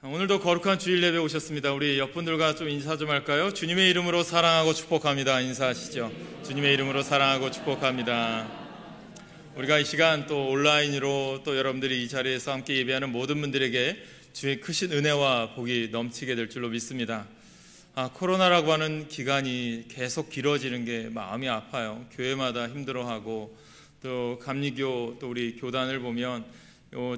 오늘도 거룩한 주일 예배 오셨습니다. 우리 옆분들과 좀 인사 좀 할까요? 주님의 이름으로 사랑하고 축복합니다. 인사하시죠. 주님의 이름으로 사랑하고 축복합니다. 우리가 이 시간 또 온라인으로 또 여러분들이 이 자리에서 함께 예배하는 모든 분들에게 주의 크신 은혜와 복이 넘치게 될 줄로 믿습니다. 코로나라고 하는 기간이 계속 길어지는 게 마음이 아파요. 교회마다 힘들어하고 또 감리교 또 우리 교단을 보면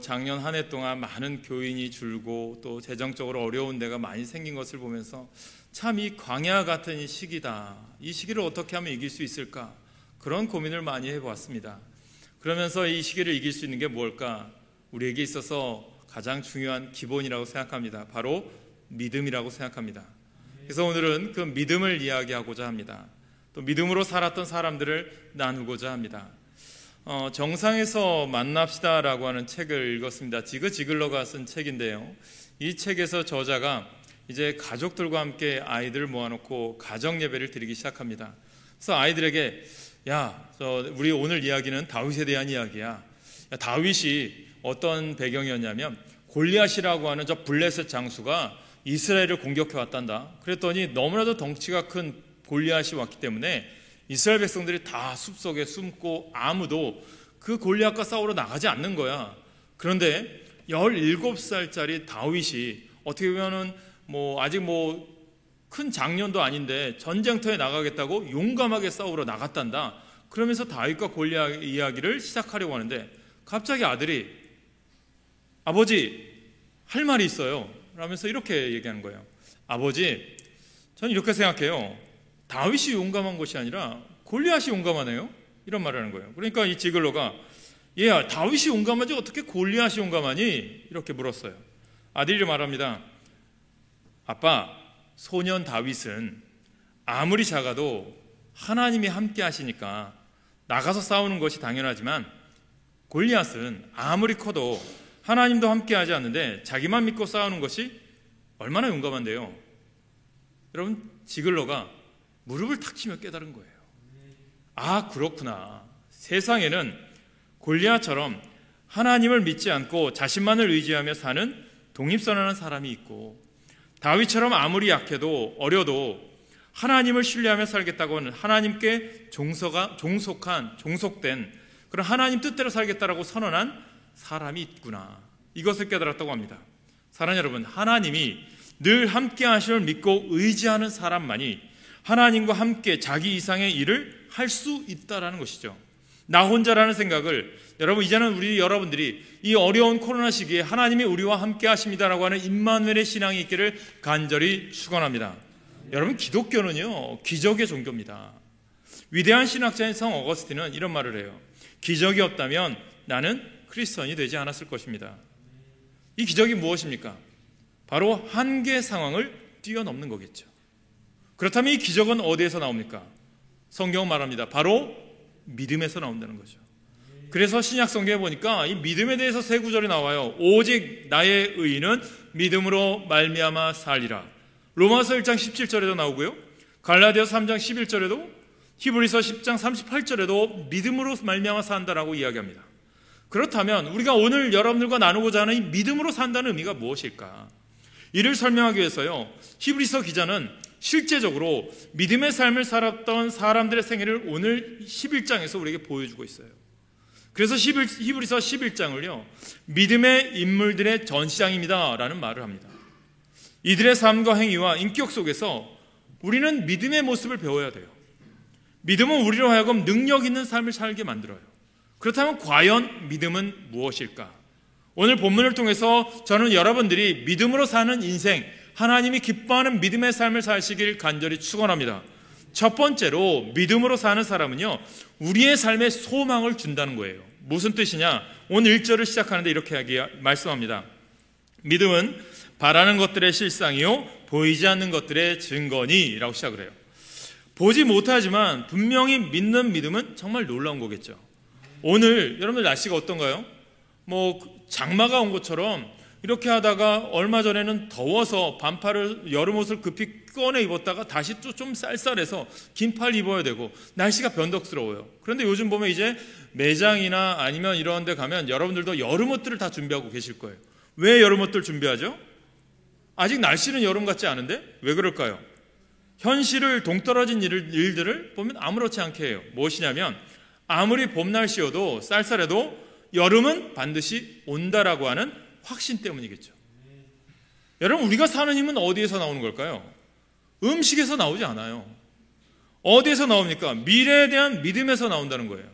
작년 한 해 동안 많은 교인이 줄고 또 재정적으로 어려운 데가 많이 생긴 것을 보면서 참 이 광야 같은 이 시기다. 이 시기를 어떻게 하면 이길 수 있을까? 그런 고민을 많이 해보았습니다. 그러면서 이 시기를 이길 수 있는 게 뭘까? 우리에게 있어서 가장 중요한 기본이라고 생각합니다. 바로 믿음이라고 생각합니다. 그래서 오늘은 그 믿음을 이야기하고자 합니다. 또 믿음으로 살았던 사람들을 나누고자 합니다. 정상에서 만납시다라고 하는 책을 읽었습니다. 지그 지글러가 쓴 책인데요. 이 책에서 저자가 이제 가족들과 함께 아이들을 모아놓고 가정 예배를 드리기 시작합니다. 그래서 아이들에게 우리 오늘 이야기는 다윗에 대한 이야기야. 다윗이 어떤 배경이었냐면 골리앗이라고 하는 저 블레셋 장수가 이스라엘을 공격해 왔단다. 그랬더니 너무나도 덩치가 큰 골리앗이 왔기 때문에 이스라엘 백성들이 다 숲속에 숨고 아무도 그 골리앗과 싸우러 나가지 않는 거야. 그런데 17살짜리 다윗이 어떻게 보면은 아직 큰 장년도 아닌데 전쟁터에 나가겠다고 용감하게 싸우러 나갔단다. 그러면서 다윗과 골리앗 이야기를 시작하려고 하는데 갑자기 아들이 아버지 할 말이 있어요 라면서 이렇게 얘기하는 거예요. 아버지, 저는 이렇게 생각해요. 다윗이 용감한 것이 아니라 골리앗이 용감하네요. 이런 말을 하는 거예요. 그러니까 이 지글러가 얘야, 다윗이 용감하지 어떻게 골리앗이 용감하니? 이렇게 물었어요. 아들이 말합니다. 아빠, 소년 다윗은 아무리 작아도 하나님이 함께 하시니까 나가서 싸우는 것이 당연하지만 골리앗은 아무리 커도 하나님도 함께 하지 않는데 자기만 믿고 싸우는 것이 얼마나 용감한데요. 여러분, 지글러가 무릎을 탁 치며 깨달은 거예요. 아, 그렇구나. 세상에는 골리앗처럼 하나님을 믿지 않고 자신만을 의지하며 사는 독립선언하는 사람이 있고 다윗처럼 아무리 약해도 어려도 하나님을 신뢰하며 살겠다고 하는 하나님께 종속된 그런 하나님 뜻대로 살겠다라고 선언한 사람이 있구나. 이것을 깨달았다고 합니다. 사랑하는 여러분, 하나님이 늘 함께 하심을 믿고 의지하는 사람만이 하나님과 함께 자기 이상의 일을 할 수 있다라는 것이죠. 나 혼자라는 생각을 이제는 여러분들이 이 어려운 코로나 시기에 하나님이 우리와 함께 하십니다라고 하는 임마누엘의 신앙이 있기를 간절히 축원합니다. 여러분, 기독교는요 기적의 종교입니다. 위대한 신학자인 성 어거스틴은 이런 말을 해요. 기적이 없다면 나는 크리스천이 되지 않았을 것입니다. 이 기적이 무엇입니까? 바로 한계 상황을 뛰어넘는 거겠죠. 그렇다면 이 기적은 어디에서 나옵니까? 성경은 말합니다. 바로 믿음에서 나온다는 거죠. 그래서 신약 성경에 보니까 이 믿음에 대해서 세 구절이 나와요. 오직 나의 의인은 믿음으로 말미암아 살리라. 로마서 1장 17절에도 나오고요. 갈라디아서 3장 11절에도 히브리서 10장 38절에도 믿음으로 말미암아 산다라고 이야기합니다. 그렇다면 우리가 오늘 여러분들과 나누고자 하는 이 믿음으로 산다는 의미가 무엇일까? 이를 설명하기 위해서요, 히브리서 기자는 실제적으로 믿음의 삶을 살았던 사람들의 생애를 오늘 11장에서 우리에게 보여주고 있어요. 그래서 히브리서 11장을요 믿음의 인물들의 전시장입니다 라는 말을 합니다. 이들의 삶과 행위와 인격 속에서 우리는 믿음의 모습을 배워야 돼요. 믿음은 우리로 하여금 능력 있는 삶을 살게 만들어요. 그렇다면 과연 믿음은 무엇일까? 오늘 본문을 통해서 저는 여러분들이 믿음으로 사는 인생, 하나님이 기뻐하는 믿음의 삶을 사시길 간절히 축원합니다. 첫 번째로 믿음으로 사는 사람은요 우리의 삶에 소망을 준다는 거예요. 무슨 뜻이냐? 오늘 1절을 시작하는데 이렇게 말씀합니다. 믿음은 바라는 것들의 실상이요 보이지 않는 것들의 증거니 라고 시작을 해요. 보지 못하지만 분명히 믿는 믿음은 정말 놀라운 거겠죠. 오늘 여러분들 날씨가 어떤가요? 장마가 온 것처럼 이렇게 하다가 얼마 전에는 더워서 반팔을 여름옷을 급히 꺼내 입었다가 다시 또 좀 쌀쌀해서 긴팔 입어야 되고 날씨가 변덕스러워요. 그런데 요즘 보면 이제 매장이나 아니면 이런 데 가면 여러분들도 여름옷들을 다 준비하고 계실 거예요. 왜 여름옷들 준비하죠? 아직 날씨는 여름 같지 않은데 왜 그럴까요? 현실을 동떨어진 일들을 보면 아무렇지 않게 해요. 무엇이냐면 아무리 봄 날씨여도 쌀쌀해도 여름은 반드시 온다라고 하는 확신 때문이겠죠. 여러분, 우리가 사는 힘은 어디에서 나오는 걸까요? 음식에서 나오지 않아요. 어디에서 나옵니까? 미래에 대한 믿음에서 나온다는 거예요.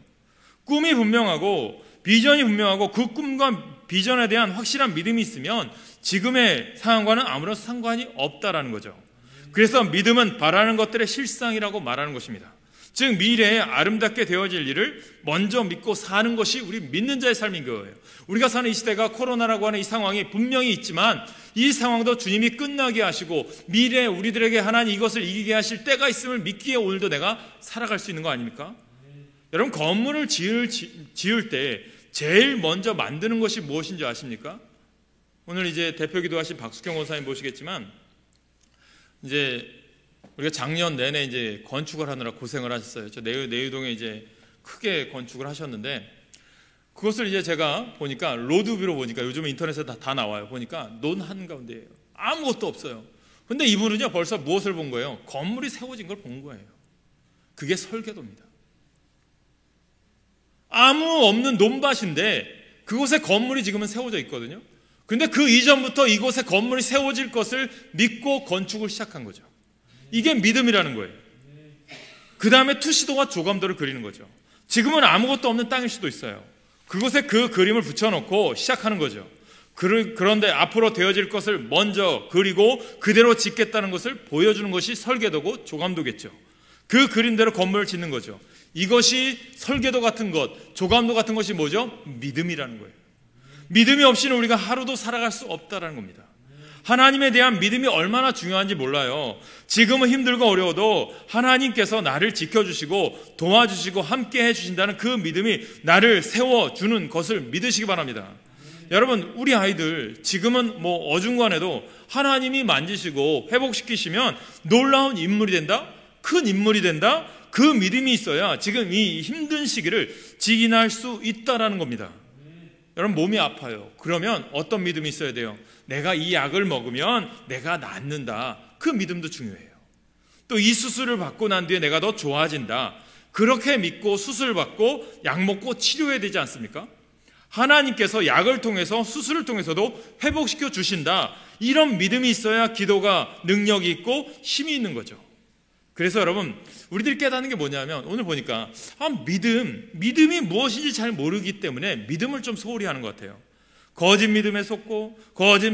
꿈이 분명하고 비전이 분명하고 그 꿈과 비전에 대한 확실한 믿음이 있으면 지금의 상황과는 아무런 상관이 없다라는 거죠. 그래서 믿음은 바라는 것들의 실상이라고 말하는 것입니다. 즉 미래에 아름답게 되어질 일을 먼저 믿고 사는 것이 우리 믿는 자의 삶인 거예요. 우리가 사는 이 시대가 코로나라고 하는 이 상황이 분명히 있지만 이 상황도 주님이 끝나게 하시고 미래에 우리들에게 하나님 이것을 이기게 하실 때가 있음을 믿기에 오늘도 내가 살아갈 수 있는 거 아닙니까? 여러분, 건물을 지을 때 제일 먼저 만드는 것이 무엇인지 아십니까? 오늘 이제 대표기도 하신 박숙경 원사님 모시겠지만 이제 우리가 작년 내내 이제 건축을 하느라 고생을 하셨어요. 저 내유동에 이제 크게 건축을 하셨는데 그것을 이제 제가 보니까 로드뷰로 보니까 요즘 인터넷에 다 나와요. 보니까 논 한가운데예요. 아무것도 없어요. 근데 이분은요 벌써 무엇을 본 거예요? 건물이 세워진 걸 본 거예요. 그게 설계도입니다. 아무 없는 논밭인데 그곳에 건물이 지금은 세워져 있거든요. 근데 그 이전부터 이곳에 건물이 세워질 것을 믿고 건축을 시작한 거죠. 이게 믿음이라는 거예요. 그 다음에 투시도와 조감도를 그리는 거죠. 지금은 아무것도 없는 땅일 수도 있어요. 그곳에 그 그림을 붙여놓고 시작하는 거죠. 그런데 앞으로 되어질 것을 먼저 그리고 그대로 짓겠다는 것을 보여주는 것이 설계도고 조감도겠죠. 그 그림대로 건물을 짓는 거죠. 이것이 설계도 같은 것, 조감도 같은 것이 뭐죠? 믿음이라는 거예요. 믿음이 없이는 우리가 하루도 살아갈 수 없다는 겁니다. 하나님에 대한 믿음이 얼마나 중요한지 몰라요. 지금은 힘들고 어려워도 하나님께서 나를 지켜주시고 도와주시고 함께 해주신다는 그 믿음이 나를 세워주는 것을 믿으시기 바랍니다. 여러분, 우리 아이들 지금은 뭐 어중간해도 하나님이 만지시고 회복시키시면 놀라운 인물이 된다? 큰 인물이 된다? 그 믿음이 있어야 지금 이 힘든 시기를 지나갈 수 있다라는 겁니다. 여러분, 몸이 아파요. 그러면 어떤 믿음이 있어야 돼요? 내가 이 약을 먹으면 내가 낫는다. 그 믿음도 중요해요. 또 이 수술을 받고 난 뒤에 내가 더 좋아진다. 그렇게 믿고 수술을 받고 약 먹고 치료해야 되지 않습니까? 하나님께서 약을 통해서 수술을 통해서도 회복시켜 주신다. 이런 믿음이 있어야 기도가 능력이 있고 힘이 있는 거죠. 그래서 여러분, 우리들이 깨닫는 게 뭐냐면 오늘 보니까 믿음이 무엇인지 잘 모르기 때문에 믿음을 좀 소홀히 하는 것 같아요. 거짓 믿음에 속고 거짓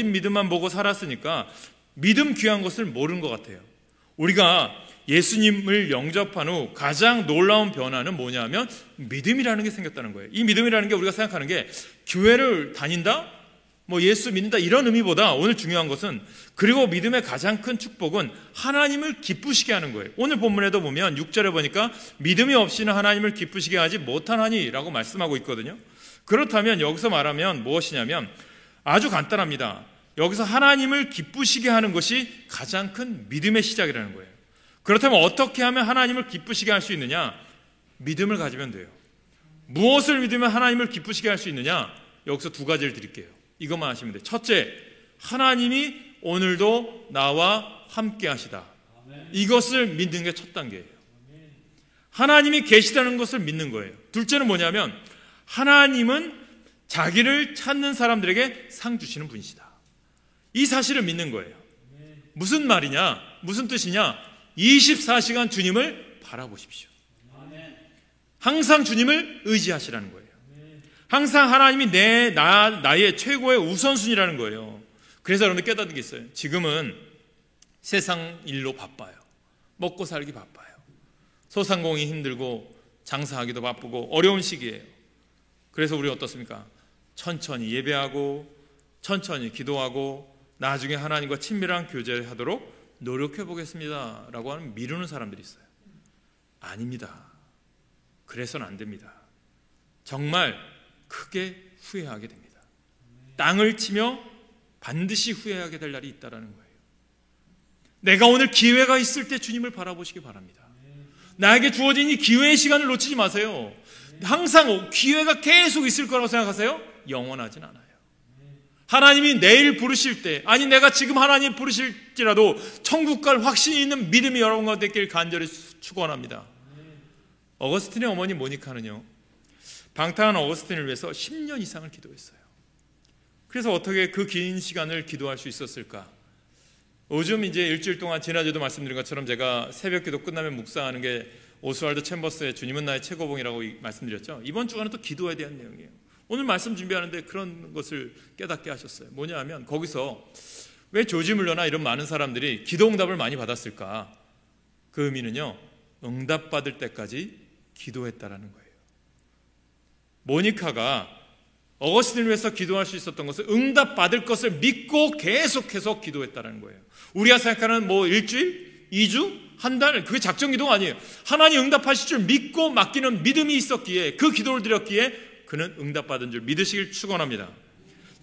믿음만 보고 살았으니까 믿음 귀한 것을 모르는 것 같아요. 우리가 예수님을 영접한 후 가장 놀라운 변화는 뭐냐면 믿음이라는 게 생겼다는 거예요. 이 믿음이라는 게 우리가 생각하는 게 교회를 다닌다? 뭐 예수 믿는다 이런 의미보다 오늘 중요한 것은, 그리고 믿음의 가장 큰 축복은 하나님을 기쁘시게 하는 거예요. 오늘 본문에도 보면 6절에 보니까 믿음이 없이는 하나님을 기쁘시게 하지 못하나니 라고 말씀하고 있거든요. 그렇다면 여기서 말하면 무엇이냐면 아주 간단합니다. 여기서 하나님을 기쁘시게 하는 것이 가장 큰 믿음의 시작이라는 거예요. 그렇다면 어떻게 하면 하나님을 기쁘시게 할 수 있느냐? 믿음을 가지면 돼요. 무엇을 믿으면 하나님을 기쁘시게 할 수 있느냐? 여기서 두 가지를 드릴게요. 이것만 하시면 돼요. 첫째, 하나님이 오늘도 나와 함께 하시다. 이것을 믿는 게 첫 단계예요. 하나님이 계시다는 것을 믿는 거예요. 둘째는 뭐냐면 하나님은 자기를 찾는 사람들에게 상 주시는 분이시다. 이 사실을 믿는 거예요. 무슨 말이냐? 무슨 뜻이냐? 24시간 주님을 바라보십시오. 항상 주님을 의지하시라는 거예요. 항상 하나님이 나의 최고의 우선순위라는 거예요. 그래서 여러분들 깨닫는 게 있어요. 지금은 세상 일로 바빠요. 먹고 살기 바빠요. 소상공인이 힘들고 장사하기도 바쁘고 어려운 시기예요. 그래서 우리 어떻습니까? 천천히 예배하고 천천히 기도하고 나중에 하나님과 친밀한 교제를 하도록 노력해 보겠습니다 라고 하는 미루는 사람들이 있어요. 아닙니다. 그래서는 안 됩니다. 정말 크게 후회하게 됩니다. 땅을 치며 반드시 후회하게 될 날이 있다는 거예요. 내가 오늘 기회가 있을 때 주님을 바라보시기 바랍니다. 나에게 주어진 이 기회의 시간을 놓치지 마세요. 항상 기회가 계속 있을 거라고 생각하세요? 영원하진 않아요. 하나님이 내일 부르실 때, 아니 내가 지금 하나님 부르실지라도 천국 갈 확신이 있는 믿음이 여러분 가운데 있길 간절히 축원합니다. 어거스틴의 어머니 모니카는요, 방탕한 어거스틴을 위해서 10년 이상을 기도했어요. 그래서 어떻게 그 긴 시간을 기도할 수 있었을까? 요즘 이제 일주일 동안 지난주에도 말씀드린 것처럼 제가 새벽 기도 끝나면 묵상하는 게 오스왈드 챔버스의 주님은 나의 최고봉이라고 말씀드렸죠. 이번 주간은 또 기도에 대한 내용이에요. 오늘 말씀 준비하는데 그런 것을 깨닫게 하셨어요. 뭐냐 하면 거기서 왜 조지 물러나 이런 많은 사람들이 기도 응답을 많이 받았을까? 그 의미는요, 응답받을 때까지 기도했다라는 거예요. 모니카가 어거스틴을 위해서 기도할 수 있었던 것은 응답받을 것을 믿고 계속해서 기도했다는 거예요. 우리가 생각하는 뭐 일주일, 2주, 한 달, 그게 작정 기도가 아니에요. 하나님 응답하실 줄 믿고 맡기는 믿음이 있었기에, 그 기도를 드렸기에 그는 응답받은 줄 믿으시길 축원합니다.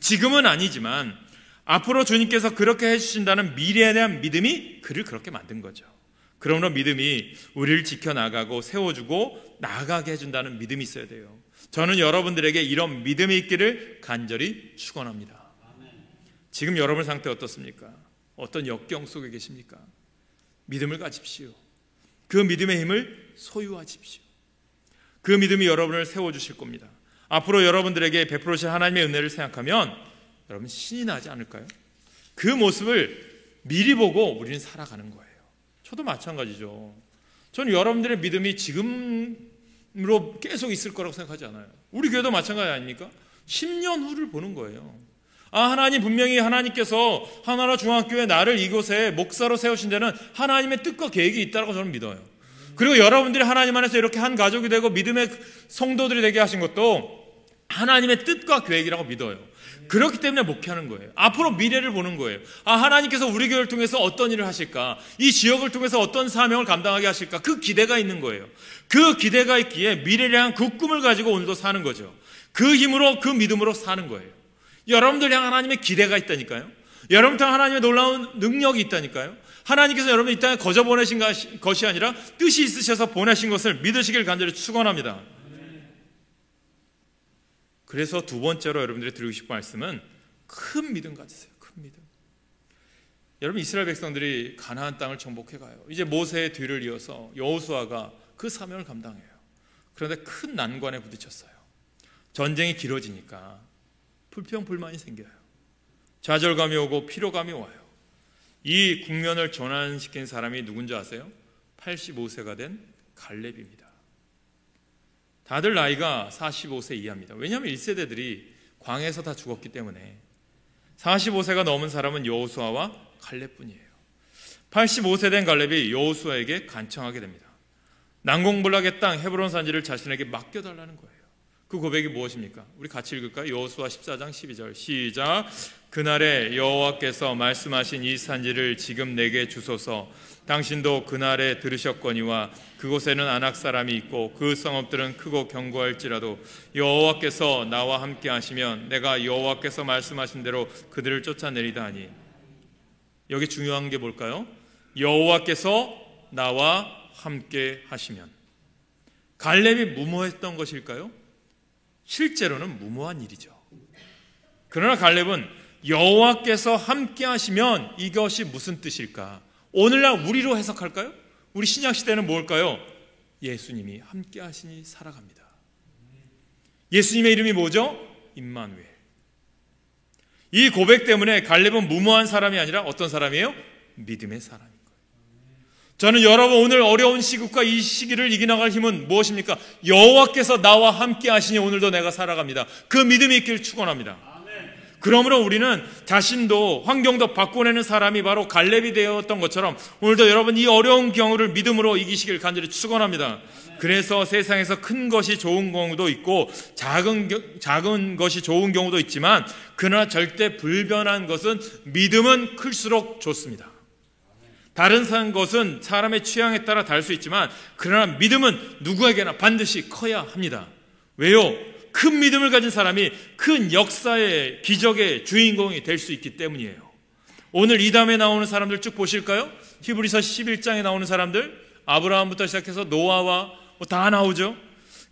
지금은 아니지만 앞으로 주님께서 그렇게 해주신다는 미래에 대한 믿음이 그를 그렇게 만든 거죠. 그러므로 믿음이 우리를 지켜나가고 세워주고 나아가게 해준다는 믿음이 있어야 돼요. 저는 여러분들에게 이런 믿음이 있기를 간절히 축원합니다. 지금 여러분 상태 어떻습니까? 어떤 역경 속에 계십니까? 믿음을 가집시오. 그 믿음의 힘을 소유하십시오. 그 믿음이 여러분을 세워주실 겁니다. 앞으로 여러분들에게 베풀으실 하나님의 은혜를 생각하면 여러분 신이 나지 않을까요? 그 모습을 미리 보고 우리는 살아가는 거예요. 저도 마찬가지죠. 저는 여러분들의 믿음이 지금으로 계속 있을 거라고 생각하지 않아요. 우리 교회도 마찬가지 아닙니까? 10년 후를 보는 거예요. 하나님 분명히 하나님께서 하나로 중앙교회 나를 이곳에 목사로 세우신 데는 하나님의 뜻과 계획이 있다고 저는 믿어요. 그리고 여러분들이 하나님 안에서 이렇게 한 가족이 되고 믿음의 성도들이 되게 하신 것도 하나님의 뜻과 계획이라고 믿어요. 그렇기 때문에 목회하는 거예요. 앞으로 미래를 보는 거예요. 하나님께서 우리 교회를 통해서 어떤 일을 하실까? 이 지역을 통해서 어떤 사명을 감당하게 하실까? 그 기대가 있는 거예요. 그 기대가 있기에 미래를 향한 그 꿈을 가지고 오늘도 사는 거죠. 그 힘으로, 그 믿음으로 사는 거예요. 여러분들 향한 하나님의 기대가 있다니까요. 여러분들 향한 하나님의 놀라운 능력이 있다니까요. 하나님께서 여러분을 이 땅에 거저 보내신 것이 아니라 뜻이 있으셔서 보내신 것을 믿으시길 간절히 축원합니다. 그래서 두 번째로 여러분들이 드리고 싶은 말씀은 큰 믿음 가지세요. 큰 믿음. 여러분, 이스라엘 백성들이 가나안 땅을 정복해 가요. 이제 모세의 뒤를 이어서 여호수아가 그 사명을 감당해요. 그런데 큰 난관에 부딪혔어요. 전쟁이 길어지니까 불평불만이 생겨요. 좌절감이 오고 피로감이 와요. 이 국면을 전환시킨 사람이 누군지 아세요? 85세가 된 갈렙입니다. 다들 나이가 45세 이하입니다. 왜냐하면 1세대들이 광해에서 다 죽었기 때문에 45세가 넘은 사람은 여호수아와 갈렙뿐이에요. 85세 된 갈렙이 여호수아에게 간청하게 됩니다. 난공불락의 땅 헤브론 산지를 자신에게 맡겨달라는 거예요. 그 고백이 무엇입니까? 우리 같이 읽을까요? 여호수아 14장 12절 시작. 그날에 여호와께서 말씀하신 이 산지를 지금 내게 주소서. 당신도 그날에 들으셨거니와 그곳에는 아낙 사람이 있고 그 성읍들은 크고 견고할지라도 여호와께서 나와 함께 하시면 내가 여호와께서 말씀하신 대로 그들을 쫓아내리다 하니. 여기 중요한 게 뭘까요? 여호와께서 나와 함께 하시면. 갈렙이 무모했던 것일까요? 실제로는 무모한 일이죠. 그러나 갈렙은 여호와께서 함께 하시면 이것이 무슨 뜻일까? 오늘날 우리로 해석할까요? 우리 신약시대는 뭘까요? 예수님이 함께 하시니 살아갑니다. 예수님의 이름이 뭐죠? 임마누엘. 이 고백 때문에 갈렙은 무모한 사람이 아니라 어떤 사람이에요? 믿음의 사람인 거예요. 저는 여러분 오늘 어려운 시국과 이 시기를 이겨나갈 힘은 무엇입니까? 여호와께서 나와 함께 하시니 오늘도 내가 살아갑니다. 그 믿음이 있기를 축원합니다. 그러므로 우리는 자신도 환경도 바꿔내는 사람이 바로 갈렙이 되었던 것처럼 오늘도 여러분 이 어려운 경우를 믿음으로 이기시길 간절히 축원합니다. 그래서 세상에서 큰 것이 좋은 경우도 있고 작은 것이 좋은 경우도 있지만 그러나 절대 불변한 것은 믿음은 클수록 좋습니다. 다른 것은 사람의 취향에 따라 다를 수 있지만 그러나 믿음은 누구에게나 반드시 커야 합니다. 왜요? 큰 믿음을 가진 사람이 큰 역사의 기적의 주인공이 될 수 있기 때문이에요. 오늘 이 다음에 나오는 사람들 쭉 보실까요? 히브리서 11장에 나오는 사람들, 아브라함부터 시작해서 노아와 다 나오죠.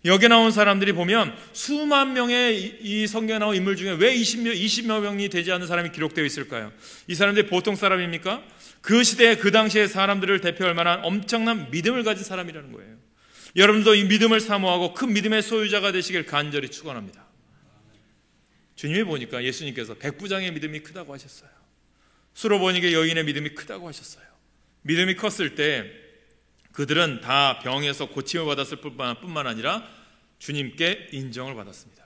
여기 나온 사람들이 보면 수만 명의 이 성경에 나온 인물 중에 왜 20여 명이 되지 않는 사람이 기록되어 있을까요? 이 사람들이 보통 사람입니까? 그 시대에 그 당시의 사람들을 대표할 만한 엄청난 믿음을 가진 사람이라는 거예요. 여러분도 이 믿음을 사모하고 큰 믿음의 소유자가 되시길 간절히 축원합니다. 주님이 보니까 예수님께서 백부장의 믿음이 크다고 하셨어요. 수로보니게 여인의 믿음이 크다고 하셨어요. 믿음이 컸을 때 그들은 다 병에서 고침을 받았을 뿐만 아니라 주님께 인정을 받았습니다.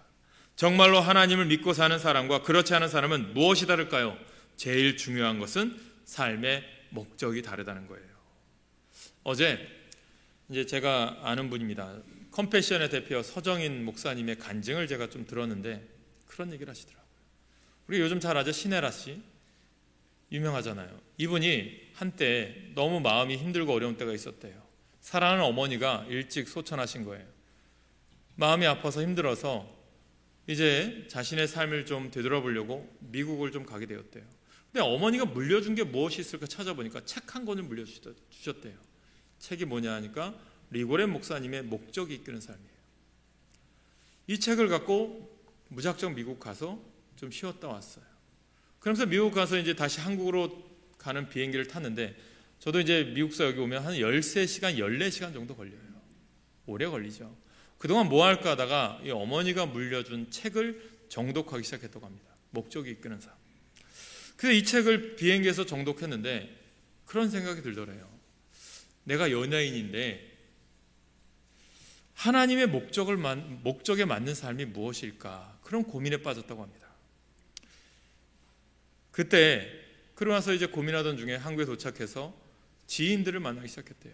정말로 하나님을 믿고 사는 사람과 그렇지 않은 사람은 무엇이 다를까요? 제일 중요한 것은 삶의 목적이 다르다는 거예요. 어제 이제 제가 아는 분입니다. 컴패션의 대표 서정인 목사님의 간증을 제가 좀 들었는데 그런 얘기를 하시더라고요. 우리 요즘 잘 아죠? 신혜라 씨 유명하잖아요. 이분이 한때 너무 마음이 힘들고 어려운 때가 있었대요. 사랑하는 어머니가 일찍 소천하신 거예요. 마음이 아파서 힘들어서 이제 자신의 삶을 좀 되돌아보려고 미국을 좀 가게 되었대요. 근데 어머니가 물려준 게 무엇이 있을까 찾아보니까 책 한 권을 물려주셨대요. 책이 뭐냐 하니까 리고렌 목사님의 목적이 이끄는 삶이에요. 이 책을 갖고 무작정 미국 가서 좀 쉬었다 왔어요. 그러면서 미국 가서 이제 다시 한국으로 가는 비행기를 탔는데 저도 이제 미국서 여기 오면 한 13시간, 14시간 정도 걸려요. 오래 걸리죠. 그동안 뭐 할까 하다가 이 어머니가 물려준 책을 정독하기 시작했다고 합니다. 목적이 이끄는 삶. 그래서 이 책을 비행기에서 정독했는데 그런 생각이 들더래요. 내가 연예인인데 하나님의 목적에 맞는 삶이 무엇일까? 그런 고민에 빠졌다고 합니다. 그때 그러고 나서 이제 고민하던 중에 한국에 도착해서 지인들을 만나기 시작했대요.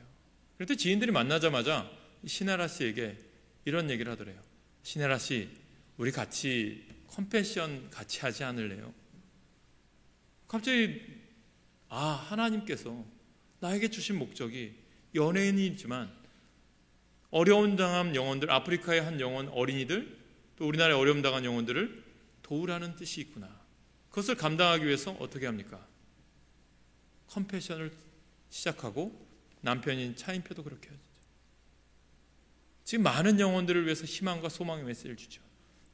그런데 지인들이 만나자마자 신혜라 씨에게 이런 얘기를 하더래요. 신혜라 씨, 우리 같이 컴패션 같이 하지 않을래요? 갑자기 하나님께서 나에게 주신 목적이 연예인이지만 어려움 당한 영혼들, 아프리카의 한 영혼 어린이들, 또 우리나라의 어려움 당한 영혼들을 도우라는 뜻이 있구나. 그것을 감당하기 위해서 어떻게 합니까? 컴패션을 시작하고 남편인 차인표도 그렇게 하죠. 지금 많은 영혼들을 위해서 희망과 소망의 메시지를 주죠.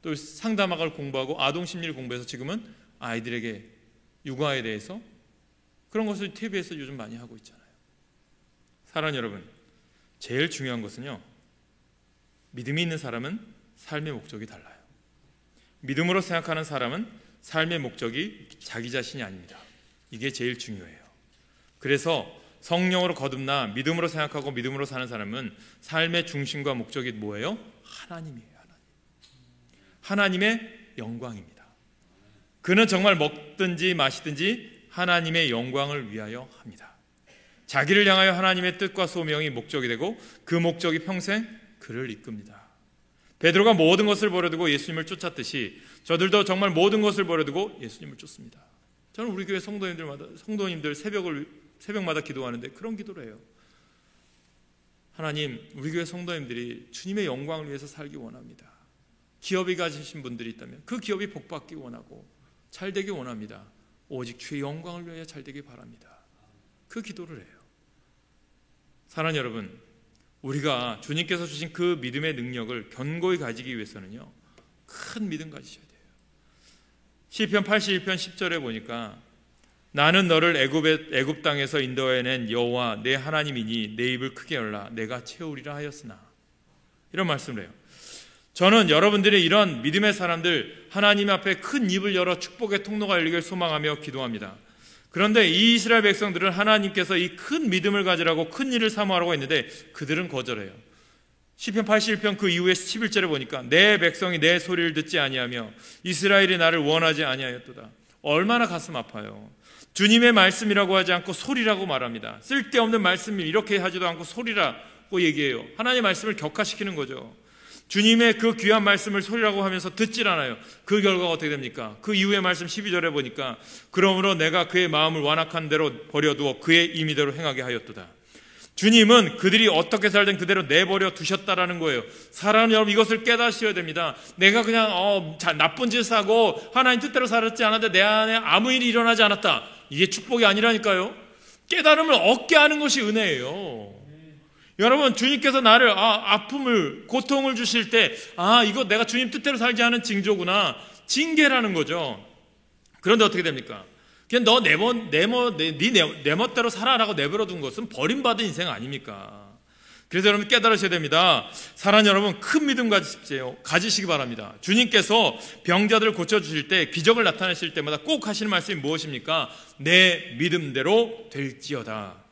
또 상담학을 공부하고 아동심리를 공부해서 지금은 아이들에게 육아에 대해서 그런 것을 TV에서 요즘 많이 하고 있잖아요. 사랑하는 여러분, 제일 중요한 것은요, 믿음이 있는 사람은 삶의 목적이 달라요. 믿음으로 생각하는 사람은 삶의 목적이 자기 자신이 아닙니다. 이게 제일 중요해요. 그래서 성령으로 거듭나 믿음으로 생각하고 믿음으로 사는 사람은 삶의 중심과 목적이 뭐예요? 하나님이에요. 하나님의 영광입니다. 그는 정말 먹든지 마시든지 하나님의 영광을 위하여 합니다. 자기를 향하여 하나님의 뜻과 소명이 목적이 되고 그 목적이 평생 그를 이끕니다. 베드로가 모든 것을 버려두고 예수님을 쫓았듯이 저들도 정말 모든 것을 버려두고 예수님을 쫓습니다. 저는 우리 교회 성도님들 새벽마다 기도하는데 그런 기도를 해요. 하나님, 우리 교회 성도님들이 주님의 영광을 위해서 살기 원합니다. 기업이 가지신 분들이 있다면 그 기업이 복받기 원하고 잘 되기 원합니다. 오직 주의 영광을 위하여 잘 되기 바랍니다. 그 기도를 해요. 사랑하는 여러분, 우리가 주님께서 주신 그 믿음의 능력을 견고히 가지기 위해서는요, 큰 믿음 가지셔야 돼요. 시편 81편 10절에 보니까 나는 너를 애굽 땅에서 인도해낸 여호와 내 하나님이니 내 입을 크게 열라 내가 채우리라 하였으나, 이런 말씀을 해요. 저는 여러분들이 이런 믿음의 사람들 하나님 앞에 큰 입을 열어 축복의 통로가 열리길 소망하며 기도합니다. 그런데 이 이스라엘 백성들은 하나님께서 이 큰 믿음을 가지라고 큰 일을 사모하라고 했는데 그들은 거절해요. 시편 81편 그 이후에 11절에 보니까 내 백성이 내 소리를 듣지 아니하며 이스라엘이 나를 원하지 아니하였도다. 얼마나 가슴 아파요. 주님의 말씀이라고 하지 않고 소리라고 말합니다. 쓸데없는 말씀을 이렇게 하지도 않고 소리라고 얘기해요. 하나님의 말씀을 격화시키는 거죠. 주님의 그 귀한 말씀을 소리라고 하면서 듣질 않아요. 그 결과가 어떻게 됩니까? 그 이후의 말씀 12절에 보니까 그러므로 내가 그의 마음을 완악한 대로 버려두어 그의 임의대로 행하게 하였도다. 주님은 그들이 어떻게 살든 그대로 내버려 두셨다라는 거예요. 사랑하는 여러분, 이것을 깨닫으셔야 됩니다. 내가 그냥 나쁜 짓을 하고 하나님 뜻대로 살았지 않았는데 내 안에 아무 일이 일어나지 않았다. 이게 축복이 아니라니까요. 깨달음을 얻게 하는 것이 은혜예요. 여러분, 주님께서 나를 아픔을, 고통을 주실 때 이거 내가 주님 뜻대로 살지 않은 징조구나, 징계라는 거죠. 그런데 어떻게 됩니까? 그냥 너 내 멋대로 살아라고 내버려 둔 것은 버림받은 인생 아닙니까? 그래서 여러분 깨달으셔야 됩니다. 사랑하는 여러분, 큰 믿음 가지시기 바랍니다. 주님께서 병자들을 고쳐주실 때, 기적을 나타내실 때마다 꼭 하시는 말씀이 무엇입니까? 내 믿음대로 될지어다.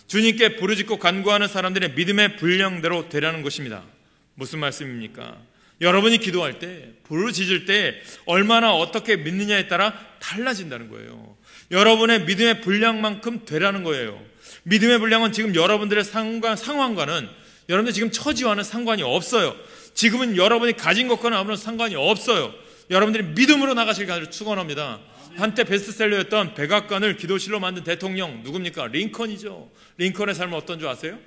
주님께 부르짖고 간구하는 사람들의 믿음의 분량대로 되라는 것입니다. 무슨 말씀입니까? 여러분이 기도할 때, 부르짖을 때 얼마나 어떻게 믿느냐에 따라 달라진다는 거예요. 여러분의 믿음의 분량만큼 되라는 거예요. 믿음의 분량은 지금 여러분들의 상황과는, 여러분들 지금 처지와는 상관이 없어요. 지금은 여러분이 가진 것과는 아무런 상관이 없어요. 여러분들이 믿음으로 나가실 가지를 축원합니다. 한때 베스트셀러였던 백악관을 기도실로 만든 대통령 누굽니까? 링컨이죠. 링컨의 삶은 어떤 줄 아세요?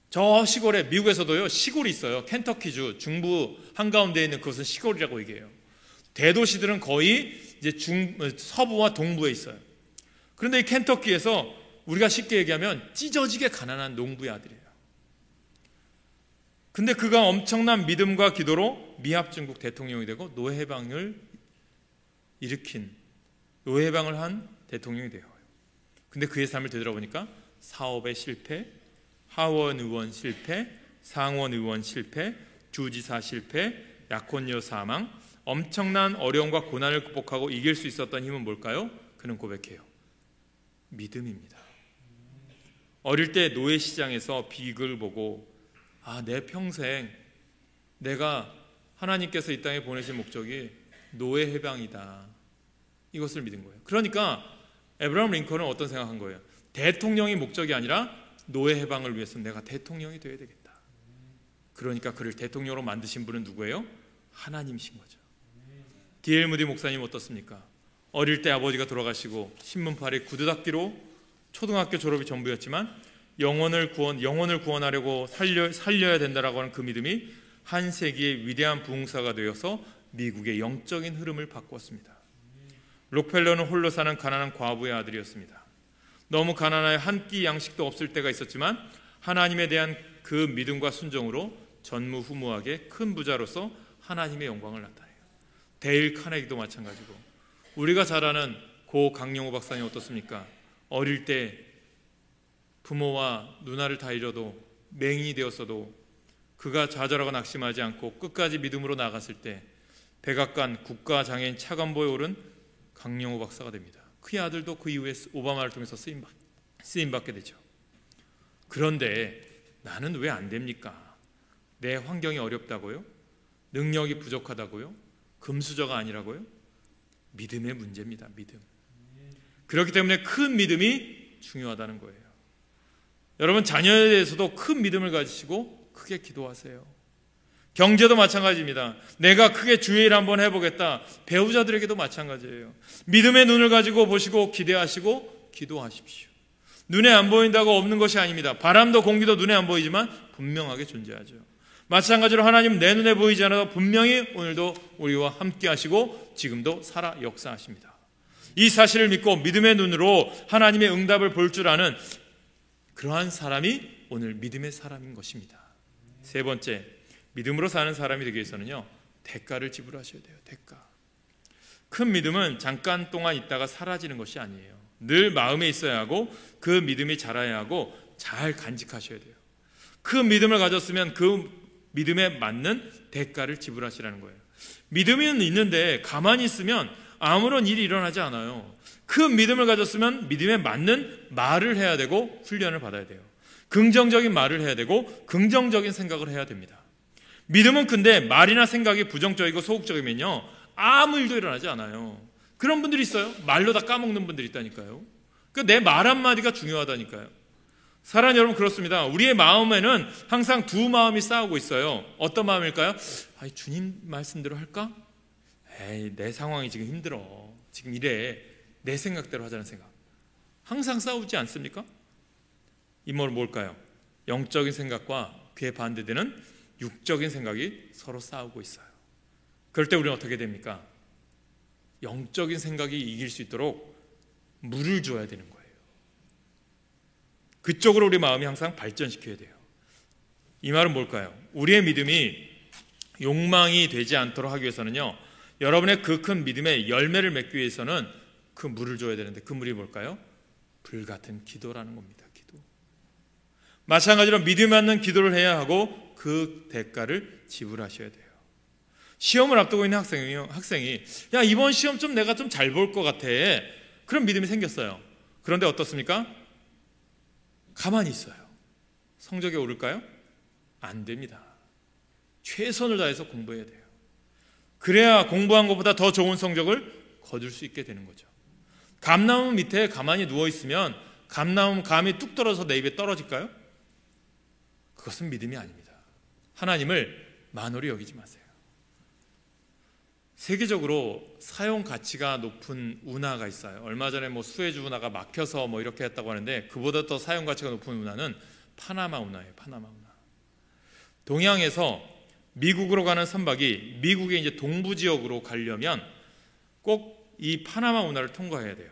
저 시골에, 미국에서도요 시골이 있어요. 켄터키주 중부 한가운데에 있는 그것은 시골이라고 얘기해요. 대도시들은 거의 이제 서부와 동부에 있어요. 그런데 이 켄터키에서 우리가 쉽게 얘기하면 찢어지게 가난한 농부의 아들이에요. 근데 그가 엄청난 믿음과 기도로 미합중국 대통령이 되고 노예해방을 한 대통령이 돼요. 근데 그의 삶을 되돌아보니까 사업의 실패, 하원 의원 실패, 상원 의원 실패, 주지사 실패, 약혼녀 사망, 엄청난 어려움과 고난을 극복하고 이길 수 있었던 힘은 뭘까요? 그는 고백해요. 믿음입니다. 어릴 때 노예시장에서 비극을 보고 내 평생 내가 하나님께서 이 땅에 보내신 목적이 노예 해방이다, 이것을 믿은 거예요. 그러니까 에브라함 링컨은 어떤 생각한 거예요? 대통령이 목적이 아니라 노예 해방을 위해서 내가 대통령이 되어야 되겠다. 그러니까 그를 대통령으로 만드신 분은 누구예요? 하나님이신 거죠. D.L. 무디 목사님 어떻습니까? 어릴 때 아버지가 돌아가시고 신문팔이 구두 닦기로 초등학교 졸업이 전부였지만 영혼을 구원하려고 살려야 된다라고 하는 그 믿음이 한 세기의 위대한 부흥사가 되어서 미국의 영적인 흐름을 바꾸었습니다. 록펠러는 홀로 사는 가난한 과부의 아들이었습니다. 너무 가난하여 한 끼 양식도 없을 때가 있었지만 하나님에 대한 그 믿음과 순종으로 전무후무하게 큰 부자로서 하나님의 영광을 나타내요. 데일 카네기도 마찬가지고, 우리가 잘 아는 고 강영호 박사님 어떻습니까? 어릴 때 부모와 누나를 다 잃어도 맹인이 되었어도 그가 좌절하고 낙심하지 않고 끝까지 믿음으로 나갔을 때 백악관 국가장애인 차관보에 오른 강영호 박사가 됩니다. 그의 아들도 그 이후에 오바마를 통해서 쓰임받게 되죠. 그런데 나는 왜 안 됩니까? 내 환경이 어렵다고요? 능력이 부족하다고요? 금수저가 아니라고요? 믿음의 문제입니다. 믿음. 그렇기 때문에 큰 믿음이 중요하다는 거예요. 여러분, 자녀에 대해서도 큰 믿음을 가지시고 크게 기도하세요. 경제도 마찬가지입니다. 내가 크게 주의 일 한번 해보겠다. 배우자들에게도 마찬가지예요. 믿음의 눈을 가지고 보시고 기대하시고 기도하십시오. 눈에 안 보인다고 없는 것이 아닙니다. 바람도 공기도 눈에 안 보이지만 분명하게 존재하죠. 마찬가지로 하나님 내 눈에 보이지 않아도 분명히 오늘도 우리와 함께 하시고 지금도 살아 역사하십니다. 이 사실을 믿고 믿음의 눈으로 하나님의 응답을 볼 줄 아는 그러한 사람이 오늘 믿음의 사람인 것입니다. 세 번째, 믿음으로 사는 사람이 되기 위해서는요, 대가를 지불하셔야 돼요. 대가. 큰 믿음은 잠깐 동안 있다가 사라지는 것이 아니에요. 늘 마음에 있어야 하고 그 믿음이 자라야 하고 잘 간직하셔야 돼요. 큰 믿음을 가졌으면 그 믿음에 맞는 대가를 지불하시라는 거예요. 믿음은 있는데 가만히 있으면 아무런 일이 일어나지 않아요. 큰 믿음을 가졌으면 믿음에 맞는 말을 해야 되고 훈련을 받아야 돼요. 긍정적인 말을 해야 되고 긍정적인 생각을 해야 됩니다. 믿음은 근데 말이나 생각이 부정적이고 소극적이면요, 아무 일도 일어나지 않아요. 그런 분들이 있어요. 말로 다 까먹는 분들이 있다니까요. 그러니까 내 말 한마디가 중요하다니까요. 사랑하는 여러분, 그렇습니다. 우리의 마음에는 항상 두 마음이 싸우고 있어요. 어떤 마음일까요? 주님 말씀대로 할까? 내 상황이 지금 힘들어. 지금 이래. 내 생각대로 하자는 생각. 항상 싸우지 않습니까? 이 말은 뭘까요? 영적인 생각과 그에 반대되는 육적인 생각이 서로 싸우고 있어요. 그럴 때 우리는 어떻게 됩니까? 영적인 생각이 이길 수 있도록 물을 줘야 되는 거예요. 그쪽으로 우리 마음이 항상 발전시켜야 돼요. 이 말은 뭘까요? 우리의 믿음이 욕망이 되지 않도록 하기 위해서는요, 여러분의 그 큰 믿음의 열매를 맺기 위해서는 그 물을 줘야 되는데, 그 물이 뭘까요? 불같은 기도라는 겁니다. 기도. 마찬가지로 믿음 맞는 기도를 해야 하고 그 대가를 지불하셔야 돼요. 시험을 앞두고 있는 학생이 야, 이번 시험 좀 내가 좀 잘 볼 것 같아. 그런 믿음이 생겼어요. 그런데 어떻습니까? 가만히 있어요. 성적이 오를까요? 안 됩니다. 최선을 다해서 공부해야 돼요. 그래야 공부한 것보다 더 좋은 성적을 거둘 수 있게 되는 거죠. 감나무 밑에 가만히 누워있으면 감이 뚝 떨어져서 내 입에 떨어질까요? 그것은 믿음이 아닙니다. 하나님을 만홀히 여기지 마세요. 세계적으로 사용 가치가 높은 운하가 있어요. 얼마 전에 수에즈 운하가 막혀서 이렇게 했다고 하는데, 그보다 더 사용 가치가 높은 운하는 파나마 운하예요. 파나마 운하. 동양에서 미국으로 가는 선박이 미국의 이제 동부 지역으로 가려면 꼭 이 파나마 운하를 통과해야 돼요.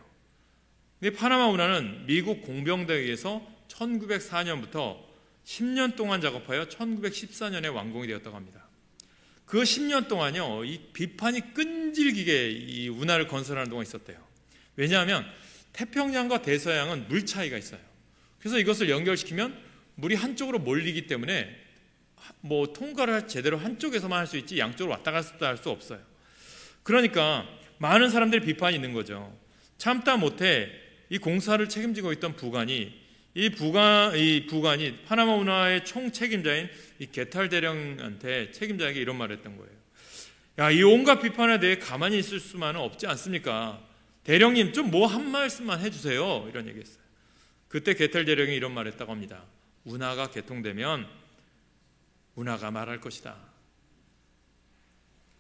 근데 파나마 운하는 미국 공병대에 의해서 1904년부터 10년 동안 작업하여 1914년에 완공이 되었다고 합니다. 그 10년 동안요, 이 비판이 끈질기게 이 운하를 건설하는 동안 있었대요. 왜냐하면 태평양과 대서양은 물 차이가 있어요. 그래서 이것을 연결시키면 물이 한쪽으로 몰리기 때문에 통과를 제대로 한쪽에서만 할 수 있지 양쪽으로 왔다 갔다 할 수 없어요. 그러니까 많은 사람들이 비판이 있는 거죠. 참다 못해 이 공사를 책임지고 있던 부관이 파나마 운하의 총 책임자인 이 게탈 대령한테 책임자에게 이런 말을 했던 거예요. 야, 이 온갖 비판에 대해 가만히 있을 수만은 없지 않습니까? 대령님 좀 한 말씀만 해주세요. 이런 얘기했어요. 그때 게탈 대령이 이런 말을 했다고 합니다. 운하가 개통되면 운하가 말할 것이다.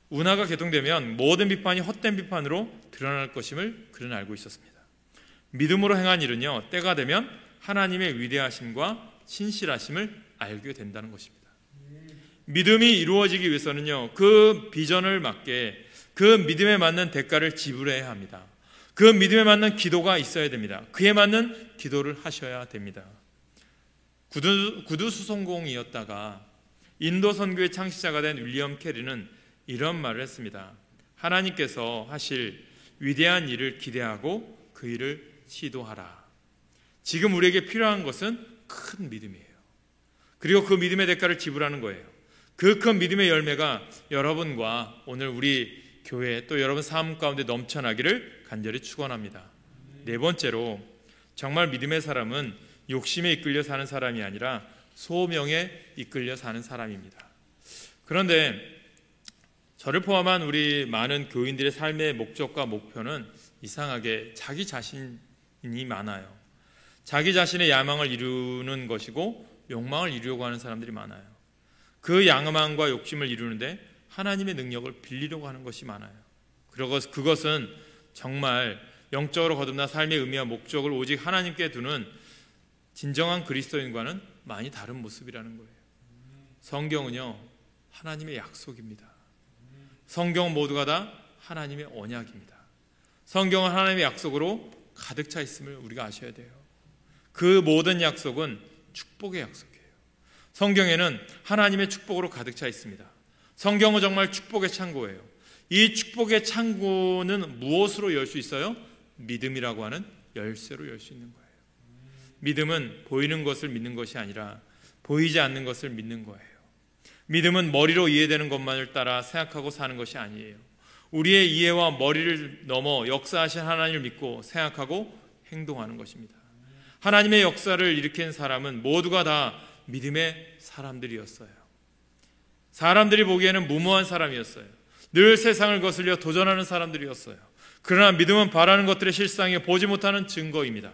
운하가 개통되면 모든 비판이 헛된 비판으로 드러날 것임을 그는 알고 있었습니다. 믿음으로 행한 일은요, 때가 되면 하나님의 위대하심과 신실하심을 알게 된다는 것입니다. 믿음이 이루어지기 위해서는요, 그 비전을 맞게 그 믿음에 맞는 대가를 지불해야 합니다. 그 믿음에 맞는 기도가 있어야 됩니다. 그에 맞는 기도를 하셔야 됩니다. 구두수송공이었다가 인도 선교의 창시자가 된 윌리엄 캐리는 이런 말을 했습니다. 하나님께서 하실 위대한 일을 기대하고 그 일을 시도하라. 지금 우리에게 필요한 것은 큰 믿음이에요. 그리고 그 믿음의 대가를 지불하는 거예요. 그 큰 믿음의 열매가 여러분과 오늘 우리 교회 또 여러분 삶 가운데 넘쳐나기를 간절히 축원합니다. 네 번째로, 정말 믿음의 사람은 욕심에 이끌려 사는 사람이 아니라 소명에 이끌려 사는 사람입니다. 그런데 저를 포함한 우리 많은 교인들의 삶의 목적과 목표는 이상하게 자기 자신이 많아요. 자기 자신의 야망을 이루는 것이고 욕망을 이루려고 하는 사람들이 많아요. 그 야망과 욕심을 이루는데 하나님의 능력을 빌리려고 하는 것이 많아요. 그것은 정말 영적으로 거듭나 삶의 의미와 목적을 오직 하나님께 두는 진정한 그리스도인과는 많이 다른 모습이라는 거예요. 성경은요, 하나님의 약속입니다. 성경 모두가 다 하나님의 언약입니다. 성경은 하나님의 약속으로 가득 차 있음을 우리가 아셔야 돼요. 그 모든 약속은 축복의 약속이에요. 성경에는 하나님의 축복으로 가득 차 있습니다. 성경은 정말 축복의 창고예요. 이 축복의 창고는 무엇으로 열 수 있어요? 믿음이라고 하는 열쇠로 열 수 있는 거예요. 믿음은 보이는 것을 믿는 것이 아니라 보이지 않는 것을 믿는 거예요. 믿음은 머리로 이해되는 것만을 따라 생각하고 사는 것이 아니에요. 우리의 이해와 머리를 넘어 역사하신 하나님을 믿고 생각하고 행동하는 것입니다. 하나님의 역사를 일으킨 사람은 모두가 다 믿음의 사람들이었어요. 사람들이 보기에는 무모한 사람이었어요. 늘 세상을 거슬려 도전하는 사람들이었어요. 그러나 믿음은 바라는 것들의 실상에 보지 못하는 증거입니다.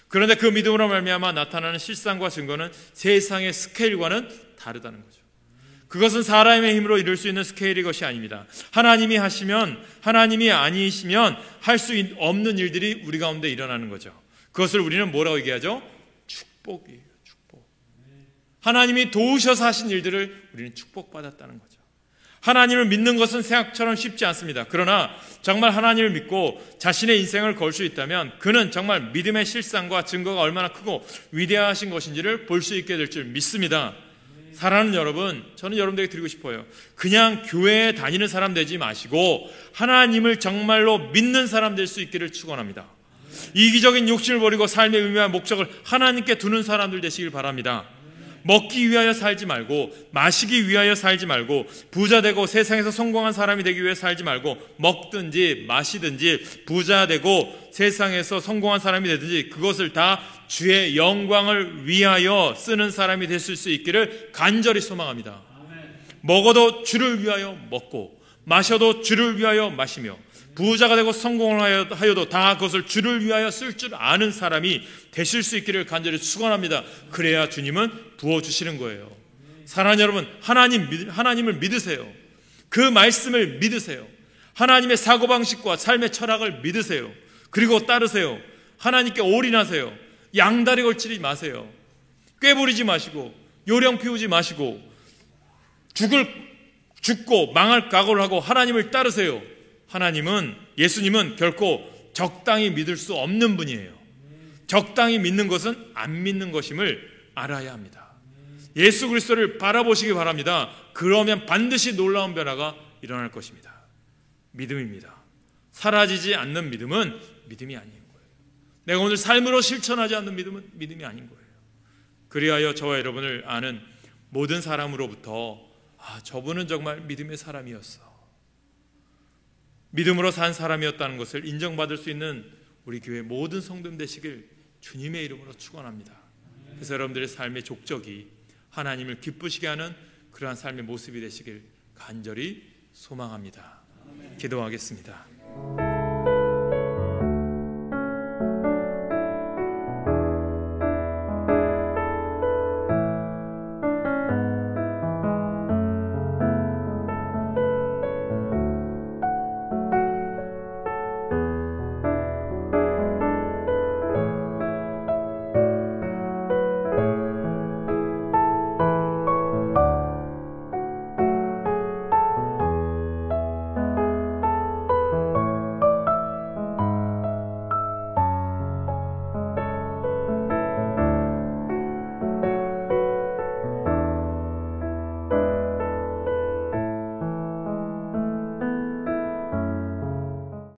그런데 그 믿음으로 말미암아 나타나는 실상과 증거는 세상의 스케일과는 다르다는 거죠. 그것은 사람의 힘으로 이룰 수 있는 스케일이 것이 아닙니다. 하나님이 하시면, 하나님이 아니시면 할 수 없는 일들이 우리 가운데 일어나는 거죠. 그것을 우리는 뭐라고 얘기하죠? 축복이에요. 축복. 하나님이 도우셔서 하신 일들을 우리는 축복받았다는 거죠. 하나님을 믿는 것은 생각처럼 쉽지 않습니다. 그러나 정말 하나님을 믿고 자신의 인생을 걸 수 있다면 그는 정말 믿음의 실상과 증거가 얼마나 크고 위대하신 것인지를 볼 수 있게 될 줄 믿습니다. 사랑하는 여러분, 저는 여러분들에게 드리고 싶어요. 그냥 교회에 다니는 사람 되지 마시고 하나님을 정말로 믿는 사람 될 수 있기를 축원합니다. 이기적인 욕심을 버리고 삶의 의미와 목적을 하나님께 두는 사람들 되시길 바랍니다. 먹기 위하여 살지 말고, 마시기 위하여 살지 말고, 부자 되고 세상에서 성공한 사람이 되기 위해 살지 말고, 먹든지 마시든지 부자 되고 세상에서 성공한 사람이 되든지 그것을 다 주의 영광을 위하여 쓰는 사람이 됐을 수 있기를 간절히 소망합니다. 먹어도 주를 위하여 먹고, 마셔도 주를 위하여 마시며, 부자가 되고 성공을 하여도 다 그것을 주를 위하여 쓸 줄 아는 사람이 되실 수 있기를 간절히 축원합니다. 그래야 주님은 부어주시는 거예요. 사랑하는 여러분, 하나님을 믿으세요. 그 말씀을 믿으세요. 하나님의 사고방식과 삶의 철학을 믿으세요. 그리고 따르세요. 하나님께 올인하세요. 양다리 걸치지 마세요. 꾀부리지 마시고 요령 피우지 마시고 죽고 망할 각오를 하고 하나님을 따르세요. 예수님은 결코 적당히 믿을 수 없는 분이에요. 적당히 믿는 것은 안 믿는 것임을 알아야 합니다. 예수 그리스도를 바라보시기 바랍니다. 그러면 반드시 놀라운 변화가 일어날 것입니다. 믿음입니다. 사라지지 않는 믿음은 믿음이 아닌 거예요. 내가 오늘 삶으로 실천하지 않는 믿음은 믿음이 아닌 거예요. 그리하여 저와 여러분을 아는 모든 사람으로부터 저분은 정말 믿음의 사람이었어, 믿음으로 산 사람이었다는 것을 인정받을 수 있는 우리 교회 모든 성도님 되시길 주님의 이름으로 축원합니다. 그래서 여러분들의 삶의 족적이 하나님을 기쁘시게 하는 그러한 삶의 모습이 되시길 간절히 소망합니다. 기도하겠습니다.